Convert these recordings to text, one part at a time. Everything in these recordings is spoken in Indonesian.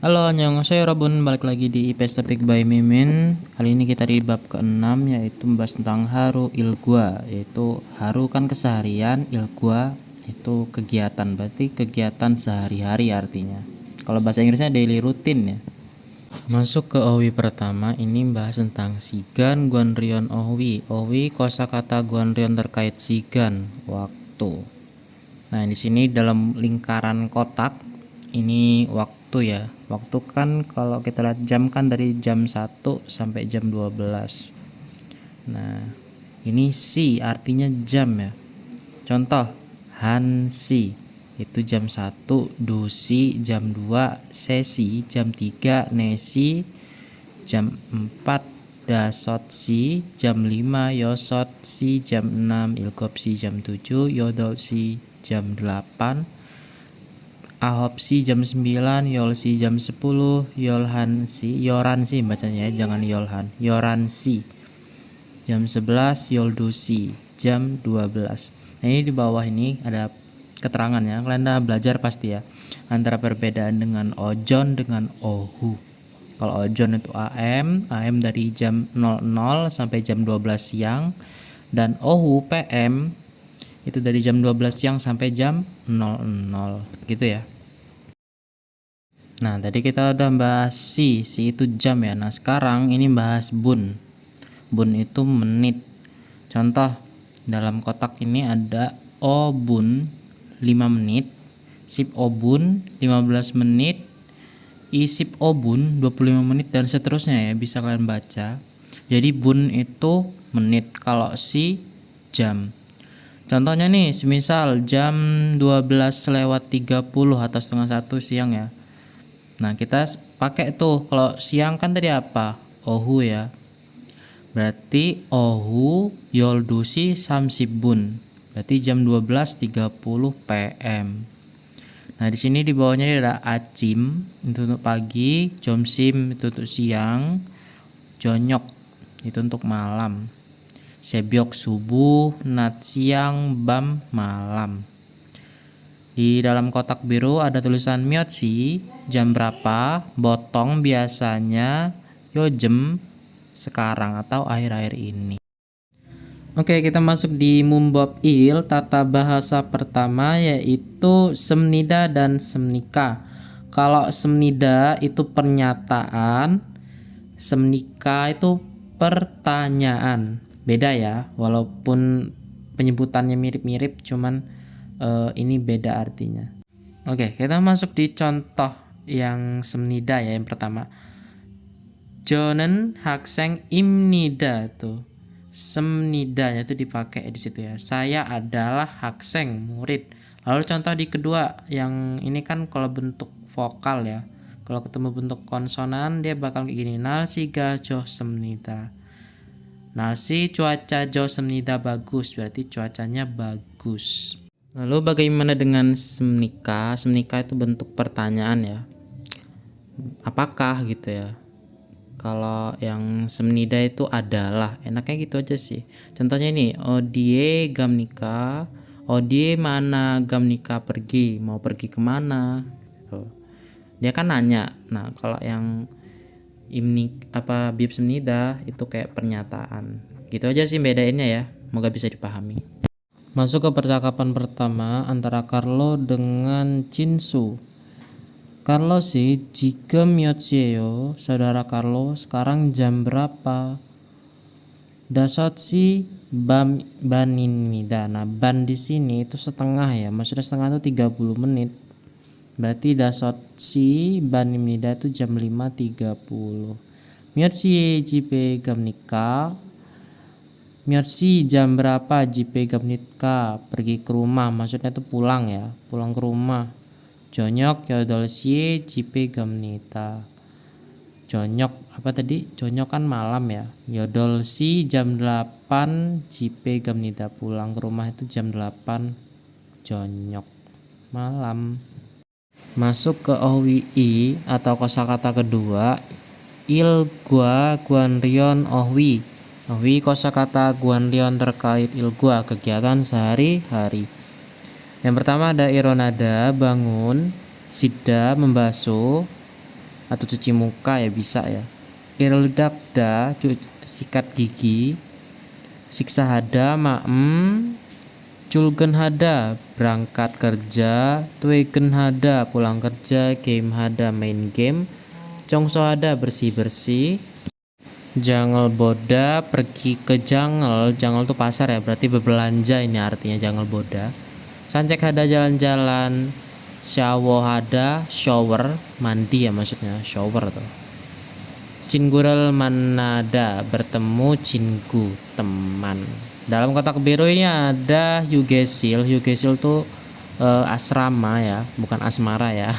Halo, annyeonghaseyo Robun, balik lagi di IPS Topik by Mimin. Kali ini kita di bab ke-6, yaitu membahas tentang haru ilgwa, yaitu haru kan keseharian, ilgwa itu kegiatan, berarti kegiatan sehari-hari artinya. Kalau bahasa Inggrisnya daily routine ya. Masuk ke Owi pertama, ini membahas tentang sigan, guanryon, Owi. Owi kosakata guanryon terkait sigan, waktu. Nah, di sini dalam lingkaran kotak ini waktu ya. Waktu kan kalau kita lihat jam kan dari jam 1 sampai jam 12. Nah, ini si artinya jam ya. Contoh, hansi itu jam 1, dusi jam 2, sesi jam 3, nesi jam 4, dasotsi jam 5, yosotsi jam 6, ilgopsi jam 7, yodolsi jam 8, ahopsi jam 9, yolsi jam 10, yoransi bacanya ya, jangan yolhan, yoransi jam 11, yoldusi jam 12. Nah, ini di bawah ini ada keterangannya, kalian udah belajar pasti ya, antara perbedaan dengan ojon dengan ohu. Kalau ojon itu AM dari jam 00 sampai jam 12 siang, dan ohu PM itu dari jam 12 siang sampai jam 00 gitu ya. Nah, tadi kita udah bahas si itu jam ya. Nah, sekarang ini bahas bun. Bun itu menit. Contoh, dalam kotak ini ada obun 5 menit, sip obun 15 menit, isip obun 25 menit, dan seterusnya ya, bisa kalian baca. Jadi bun itu menit, kalau si jam. Contohnya nih, semisal jam 12:30 atau setengah 1 siang ya. Nah, kita pakai tuh, kalau siang kan tadi apa? Ohu ya. Berarti ohu yoldusi samsibun. Berarti jam 12:30 PM. Nah, di sini di bawahnya ada acim itu untuk pagi, jomsim itu untuk siang, jonyok itu untuk malam, sebyok subuh, nat siang, bam malam. Di dalam kotak biru ada tulisan myotsi, jam berapa, botong biasanya, yojem sekarang atau akhir-akhir ini. Oke, kita masuk di Mumbob Il, tata bahasa pertama yaitu semnida dan semnika. Kalau semnida itu pernyataan, semnika itu pertanyaan. Beda ya, walaupun penyebutannya mirip-mirip, cuman ini beda artinya. Oke, kita masuk di contoh yang semnida ya, yang pertama. Jonen hakseng imnida tuh. Semnidanya itu dipakai di situ ya. Saya adalah hakseng, murid. Lalu contoh di kedua, yang ini kan kalau bentuk vokal ya. Kalau ketemu bentuk konsonan dia bakal kayak gini. Nalsi ga jo semnida. Nalsi cuaca jo semnida bagus, berarti cuacanya bagus. Lalu bagaimana dengan semnika? Semnika itu bentuk pertanyaan ya. Apakah gitu ya. Kalau yang semnida itu adalah, enaknya gitu aja sih. Contohnya ini, odie gamnika, odie mana gamnika pergi, mau pergi kemana gitu. Dia kan nanya. Nah, kalau yang bib semnida itu kayak pernyataan. Gitu aja sih bedainnya ya. Semoga bisa dipahami. Masuk ke percakapan pertama antara Carlo dengan Chinsu. Carlo sih, jika myotseyo, saudara Carlo, sekarang jam berapa? Dasotsi baninmida. Nah, ban di sini itu setengah ya. Maksudnya setengah itu 30 menit. Berarti dasotsi baninmida itu jam 5:30. Myotsi jipe gamnika. Myotsi jam berapa JP gamnitka, pergi ke rumah, maksudnya itu pulang ya, pulang ke rumah. Jonyok yodolsi JP gamnita. Jonyok apa tadi? Jonyok kan malam ya. Yodolsi jam 8 JP gamnita, pulang ke rumah itu jam 8 jonyok malam. Masuk ke OWI atau kosakata kedua, ilgwa guanryon ohwi. Ohwi kosakata guanryon terkait ilgwa, kegiatan sehari-hari. Yang pertama ada ironada, bangun, sida, membasuh, atau cuci muka ya bisa ya. Irdakda sikat gigi, siksa hada maem, culgen hada berangkat kerja, tuegen hada pulang kerja, game hada main game, congso hada bersih-bersih, jangal boda pergi ke jangal. Jangal tuh pasar ya, berarti berbelanja ini artinya jangal boda. Sancek hada jalan-jalan, shower hada shower mandi ya maksudnya shower tuh. Cingural manada bertemu cinku teman. Dalam kotak biru ini ada Yugesil. Yugesil tuh asrama ya, bukan asmara ya.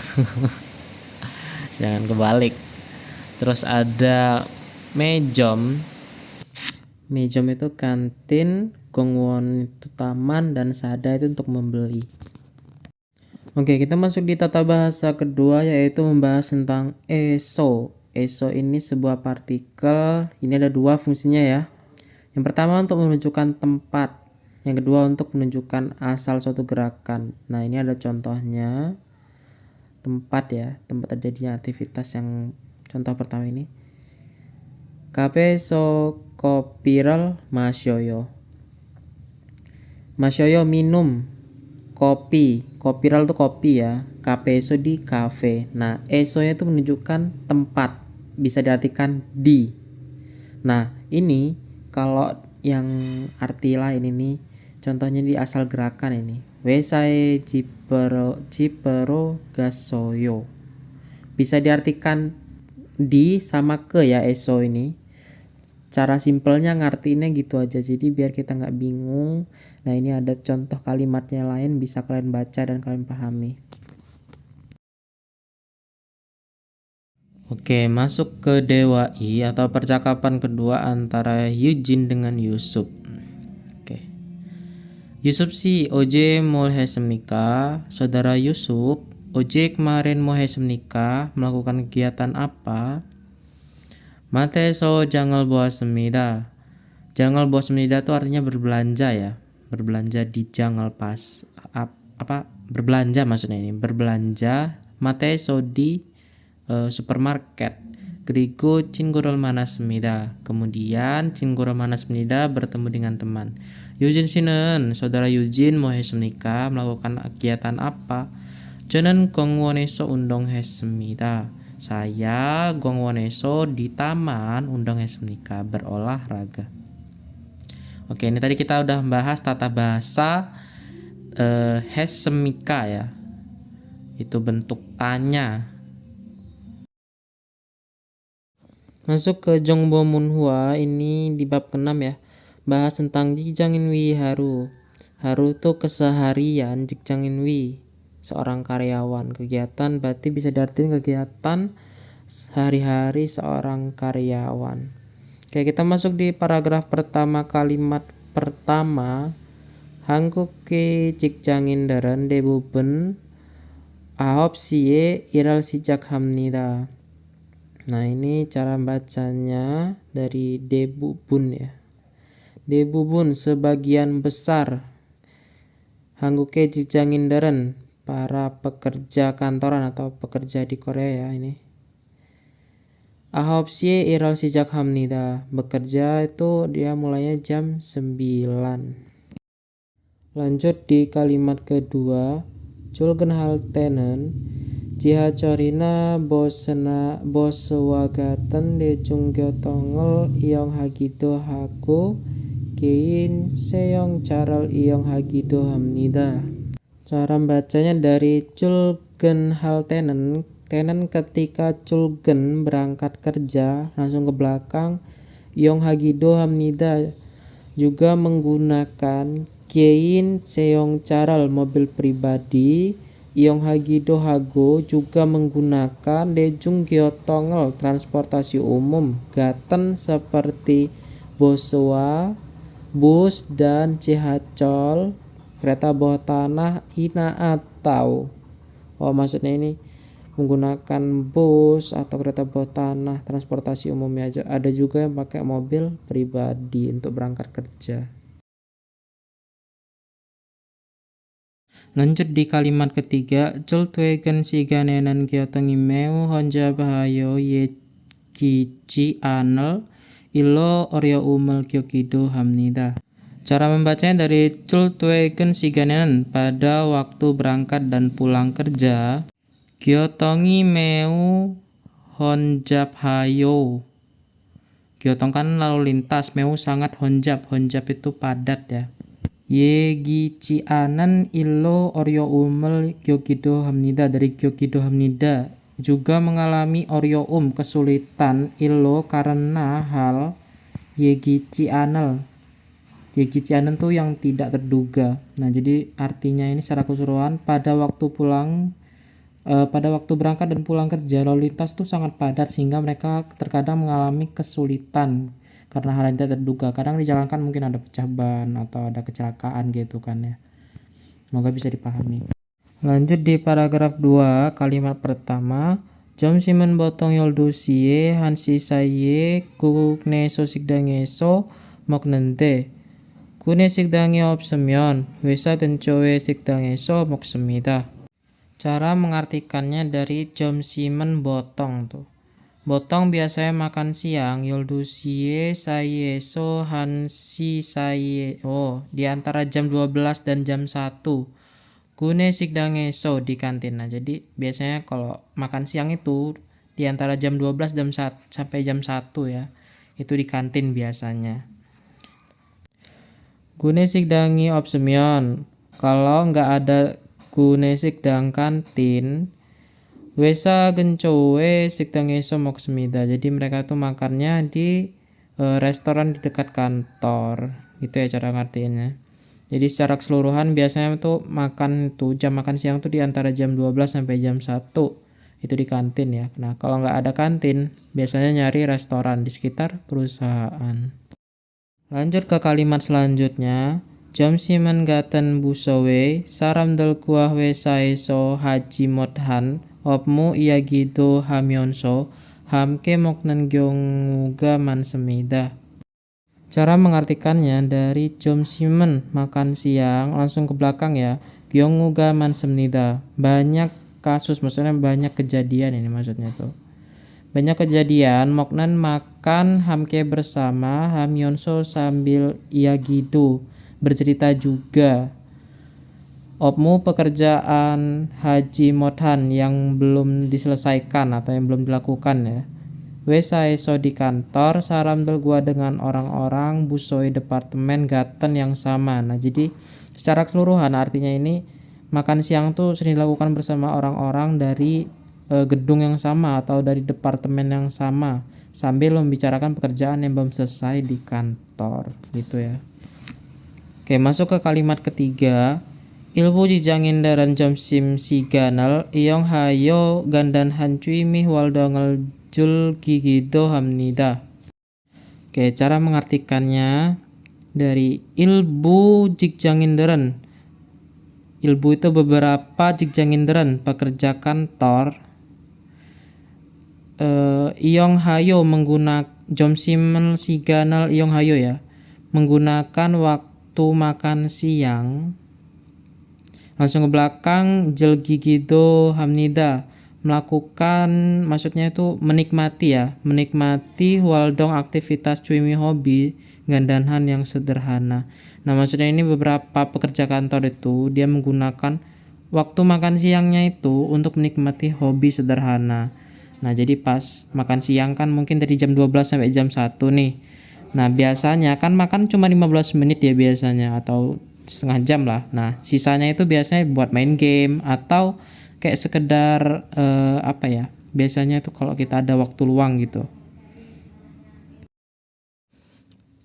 Jangan kebalik. Terus ada Mejom. Mejom itu kantin, Gongwon itu taman, dan Sada itu untuk membeli. Oke, kita masuk di tata bahasa kedua, yaitu membahas tentang eso. Eso ini sebuah partikel. Ini ada dua fungsinya ya. Yang pertama untuk menunjukkan tempat. Yang kedua untuk menunjukkan asal suatu gerakan. Nah, ini ada contohnya. Tempat ya, tempat terjadinya aktivitas yang contoh pertama ini. Kape so kopiral masyoyo. Masyoyo minum kopi. Kopiral tuh kopi ya. Kape so di kafe. Nah, eso nya itu menunjukkan tempat. Bisa diartikan di. Nah, ini kalau yang arti lain ini contohnya di asal gerakan ini. Wesae jipero gasoyo. Bisa diartikan di sama ke ya eso ini. Cara simpelnya ngartiinnya gitu aja, jadi biar kita nggak bingung. Nah, ini ada contoh kalimatnya lain, bisa kalian baca dan kalian pahami. Oke, masuk ke Dewa I atau percakapan kedua antara Eugene dengan Yusuf. Oke. Yusuf si Oje mau nikah. Saudara Yusuf, Oje kemarin mau nikah, melakukan kegiatan apa? Mateso jangal buah semida. Jangal buah semida itu artinya berbelanja ya. Berbelanja di jangal pas. Apa? Berbelanja maksudnya ini. Berbelanja. Mateso di supermarket. Grigo cinggurul manas semida. Kemudian cinggurul manas semida bertemu dengan teman. Eugene sinen, saudara Eugene mau nikah, melakukan kegiatan apa? Jenen gongwoneso undong semida. Saya gongwoneso di taman undang nikah berolahraga. Oke, ini tadi kita udah bahas tata bahasa hesemika ya. Itu bentuk tanya. Masuk ke Jongbo Munhua, ini di bab ke-6 ya. Bahas tentang Jikjanginwi Haru. Haru tuh keseharian Jikjanginwi, seorang karyawan. Kegiatan berarti bisa diartikan kegiatan sehari-hari seorang karyawan. Oke, kita masuk di paragraf pertama, kalimat pertama. Hankuke 직장인들은 대부분 9시에 일을 시작합니다. Nah, ini cara bacanya dari debubun ya. Debubun sebagian besar. Hanguke 직장인들은 para pekerja kantoran atau pekerja di Korea ya ini. 9시에 일을 시작합니다. Bekerja itu dia mulainya jam 9. Lanjut di kalimat kedua. Julgen haltenen 지하철이나 버스와 같은 대중교통을 이용하기도 하고 개인 세용차를 이용하기도 합니다. Cara bacanya dari culgen haltenen. Tenen ketika culgen berangkat kerja langsung ke belakang. 이용하기도 합니다 juga menggunakan 개인 세용차를 mobil pribadi. 이용하기도 하고 juga menggunakan 대중교통을 transportasi umum 같은 seperti boswa, bus dan 지하철, kereta bawah tanah, ina atau maksudnya ini menggunakan bus atau kereta bawah tanah transportasi umum aja. Ada juga yang pakai mobil pribadi untuk berangkat kerja. Lanjut di kalimat ketiga, jultuegen siganenan gyotongi meu honja bahayo ye kici anel ilo oryo umel gyokido hamnida. Cara membacanya dari jultuegen siganenan pada waktu berangkat dan pulang kerja. Gyotongi meu honjab hayo. Gyotong kan lalu lintas, meu sangat honjab. Honjab itu padat ya. Yegi cianan ilo oryo umel gyokido hamnida, dari gyokido hamnida juga mengalami oryo kesulitan ilo karena hal yegi cianel. Yegi cianan tuh yang tidak terduga. Nah jadi artinya ini secara keseluruhan pada waktu berangkat dan pulang kerja lalu lintas tuh sangat padat sehingga mereka terkadang mengalami kesulitan karena hal yang tidak terduga. Kadang dijalankan mungkin ada pecah ban atau ada kecelakaan gitu kan ya. Semoga bisa dipahami. Lanjut di paragraf 2 kalimat pertama. 점심은 보통 12시에 한시 사이에 구내소 식당에서 먹는데 구내 식당이 없으면 회사 근처의 식당에서 먹습니다. Cara mengartikannya dari 점심은 botong tuh. Botong biasanya makan siang, 12시에 사이에서 1시 사이에, di antara jam 12 dan jam 1. Gune 식당에서 di kantin. Nah, jadi biasanya kalau makan siang itu di antara jam 12 sampai jam 1 ya. Itu di kantin biasanya. Gune 식당이 없으면, kalau nggak ada gune 식당 kantin, Wesa 근처에 식당에서 먹습니다. Jadi mereka tuh makannya di restoran di dekat kantor. Gitu ya cara ngertiinnya. Jadi secara keseluruhan biasanya tuh jam makan siang tuh di antara jam 12 sampai jam 1. Itu di kantin ya. Nah, kalau nggak ada kantin, biasanya nyari restoran di sekitar perusahaan. Lanjut ke kalimat selanjutnya. 점심은 같은 부서에 사람들 구와 회사에서 하지 못한 업무 이야기도 하면서 함께 먹는 경우가 많습니다. Cara mengartikannya dari 점심은 makan siang langsung ke belakang ya. 경우가 많습니다. Banyak kasus, maksudnya banyak kejadian ini maksudnya tuh. Banyak kejadian, moknan makan 함께 bersama, 하면서 sambil iyagido bercerita juga. Opmu pekerjaan haji modhan yang belum diselesaikan atau yang belum dilakukan ya. Wesaeso di kantor, saramdel gua dengan orang-orang, busoi departemen gaten yang sama. Nah jadi secara keseluruhan artinya ini makan siang tuh sering dilakukan bersama orang-orang dari gedung yang sama atau dari departemen yang sama sambil membicarakan pekerjaan yang belum selesai di kantor gitu ya. Oke, masuk ke kalimat ketiga. Ilmu jijangin 점심 시간을 이용하여 간단한 취미 활동을 즐기기도 합니다. Oke, cara mengartikannya dari ilmu 직장인들은, ilmu itu beberapa 직장인들은 pekerja kantor, 이용하여 menggunakan 점심을 시간을 이용하여 ya, menggunakan waktu makan siang. Langsung ke belakang, jelgigido hamnida, melakukan, maksudnya itu menikmati ya, menikmati waldong aktivitas cuimi hobi gandanhan yang sederhana. Nah maksudnya ini beberapa pekerja kantor itu dia menggunakan waktu makan siangnya itu untuk menikmati hobi sederhana. Nah jadi pas makan siang kan mungkin dari jam 12 sampai jam 1 nih. Nah biasanya kan makan cuma 15 menit ya biasanya, atau setengah jam lah. Nah sisanya itu biasanya buat main game atau kayak sekedar biasanya itu kalau kita ada waktu luang gitu.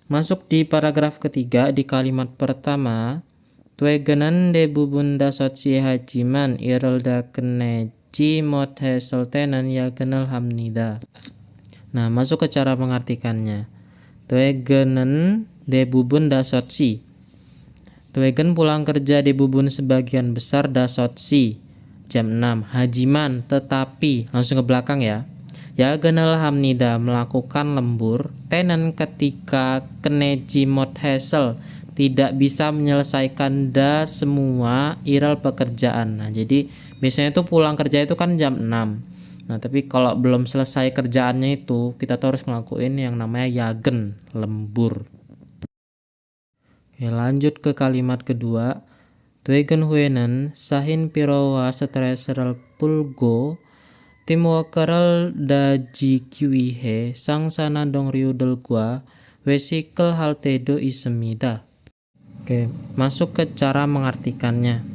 Masuk di paragraf ketiga di kalimat pertama. Twegenan de bubunda sotsi hajiman irelda keneji mot heseltenan ya kenal hamnida. Nah masuk ke cara mengartikannya. Twegenan de bubunda sotsi. Twegen pulang kerja di bubun sebagian besar dasotsi jam 6. Hajiman tetapi, langsung ke belakang ya. Ya genel hamnida melakukan lembur. Tenen ketika keneji mot hesel tidak bisa menyelesaikan semua iral pekerjaan. Nah, jadi biasanya tuh pulang kerja itu kan jam 6. Nah, tapi kalau belum selesai kerjaannya itu, kita tuh harus ngelakuin yang namanya yagen, lembur. Oke, lanjut ke kalimat kedua. Twegen huenen sahin pirowa stresseral pulgo timwokeral daji kiwihe sang sana dong riudel gua wesikel haltedo isemida. Oke, masuk ke cara mengartikannya.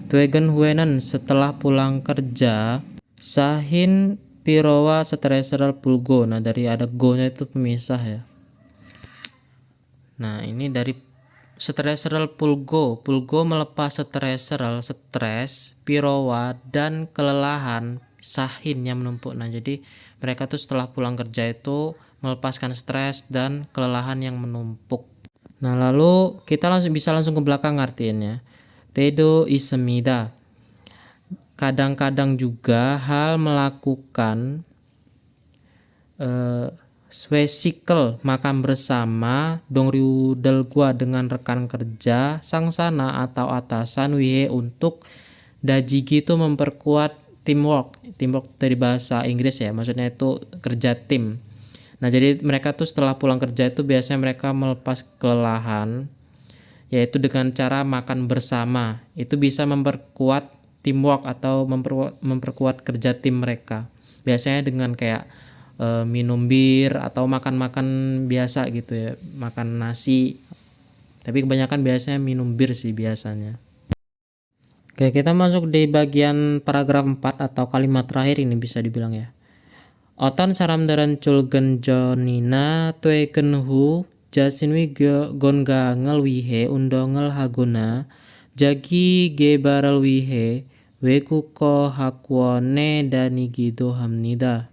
Twegen huenen setelah pulang kerja sahin pirowa stresseral pulgo. Nah, dari ada go-nya itu pemisah ya. Nah, ini dari stresseral pulgo. Pulgo melepas stresseral, stres, pirowa, dan kelelahan, sahin yang menumpuk. Nah, jadi mereka tuh setelah pulang kerja itu melepaskan stres dan kelelahan yang menumpuk. Nah, lalu kita bisa langsung ke belakang artinya. Tedo isemida. Kadang-kadang juga hal melakukan swesikel makan bersama dongriudel gua dengan rekan kerja sangsana atau atasan wihe untuk dajigi itu memperkuat teamwork dari bahasa Inggris ya, maksudnya itu kerja tim. Nah, jadi mereka tuh setelah pulang kerja itu biasanya mereka melepas kelelahan yaitu dengan cara makan bersama. Itu bisa memperkuat teamwork atau memperkuat kerja tim mereka, biasanya dengan kayak minum bir atau makan-makan biasa gitu ya, makan nasi, tapi kebanyakan biasanya minum bir sih biasanya. Oke, kita masuk di bagian paragraf 4 atau kalimat terakhir ini bisa dibilang ya. Otan saramdaran culgen jonina tuekenhu jasinwi gongangel wihe undongel haguna jagi gebaral wihe wekuko hakwone danigido hamnida.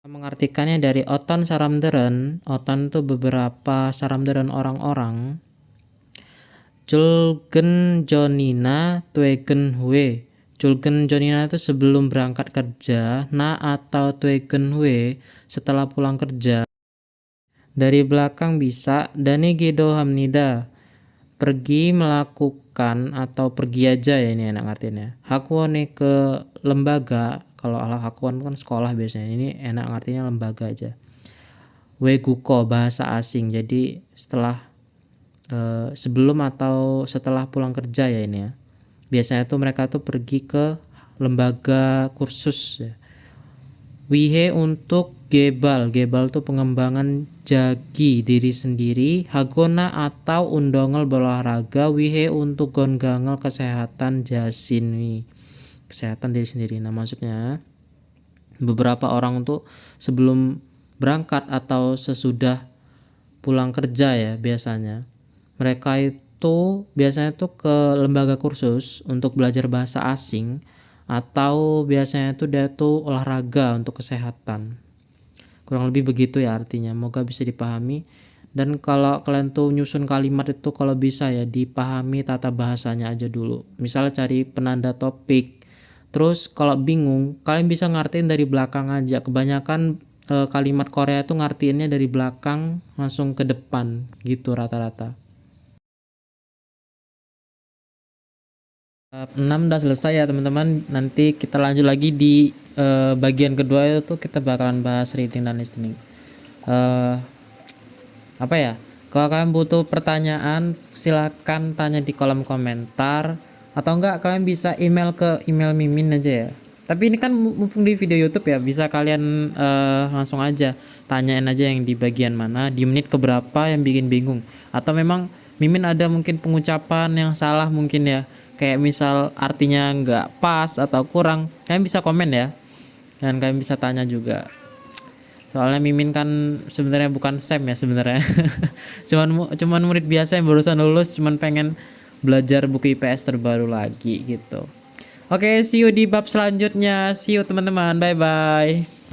Mengartikannya dari otan saramderen, otan itu beberapa, saramderen orang-orang. Julgen jonina tuegen hue. Julgen jonina itu sebelum berangkat kerja, na atau tuegen hue setelah pulang kerja. Dari belakang bisa dani gido hamnida. Pergi melakukan atau pergi aja ya, ini enak artinya. Hakwone ke lembaga. Kalau hakuan kan sekolah biasanya, ini enak artinya lembaga aja. Weguko bahasa asing, jadi setelah sebelum atau setelah pulang kerja ya ini ya. Biasanya tuh mereka tuh pergi ke lembaga kursus ya. Wihe untuk gebal tuh pengembangan jagi diri sendiri. Hagona atau undongel berolahraga. Wihe untuk gongangel kesehatan jasinwi, kesehatan diri sendiri. Nah, maksudnya beberapa orang tuh sebelum berangkat atau sesudah pulang kerja ya, biasanya mereka itu biasanya tuh ke lembaga kursus untuk belajar bahasa asing, atau biasanya tuh dia tuh olahraga untuk kesehatan. Kurang lebih begitu ya artinya, semoga bisa dipahami. Dan kalau kalian tuh nyusun kalimat itu kalau bisa ya dipahami tata bahasanya aja dulu. Misalnya cari penanda topik. Terus kalau bingung, kalian bisa ngartiin dari belakang aja. Kebanyakan kalimat Korea itu ngartiinnya dari belakang langsung ke depan gitu rata-rata. 6 udah selesai ya teman-teman. Nanti kita lanjut lagi di bagian kedua itu kita bakalan bahas reading dan listening. Apa ya? Kalau kalian butuh pertanyaan, silakan tanya di kolom komentar. Atau enggak kalian bisa email ke email Mimin aja ya. Tapi ini kan mumpung di video YouTube ya, bisa kalian langsung aja tanyain aja yang di bagian mana, di menit keberapa yang bikin bingung. Atau memang Mimin ada mungkin pengucapan yang salah mungkin ya, kayak misal artinya nggak pas atau kurang, kalian bisa komen ya. Dan kalian bisa tanya juga. Soalnya Mimin kan sebenarnya bukan SEM ya sebenarnya. cuman murid biasa yang barusan lulus, cuman pengen belajar buku IPS terbaru lagi gitu. Oke, see you di bab selanjutnya. See you teman-teman. Bye bye.